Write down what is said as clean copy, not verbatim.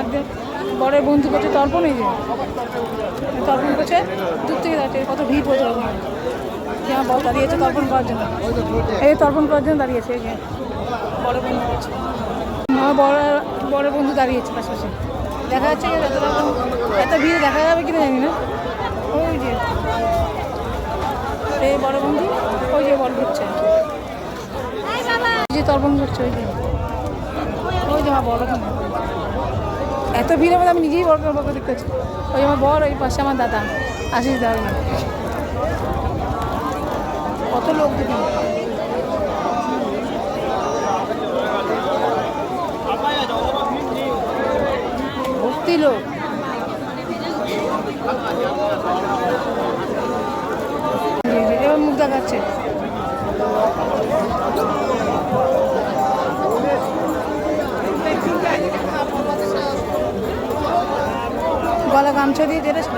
একজন বড়ের বন্ধু করছে তর্পণ, এই যে তর্পণ করছে দূর থেকে যাচ্ছে, কত ভিড় পড়ছে ওখানে। আমার বড় দাঁড়িয়েছে তর্পণ করার জন্য, এই তর্পণ করার জন্য দাঁড়িয়েছে, এই যে বড় বন্ধু করছে, আমার বড় বন্ধু দাঁড়িয়েছে পাশাপাশি, দেখা যাচ্ছে এত ভিড়ে দেখা যাবে কিনা জানি না। ওই যে এই বড় বন্ধু, ওই যে বড় ঘুরছে, যে তর্পণ করছে, ওই যে আমার বড় বন্ধু। এত ভিড়ের মধ্যে আমি নিজেই বড় বড় দেখতে পাচ্ছি। ওই আমার বড়, ওই পাশে আমার দাদা আশিস দাদা, কত লোক দেখি, ভর্তি লোক। এবার মুখ দেখাচ্ছে, গলা গামছা দিয়ে যেটা ছিল।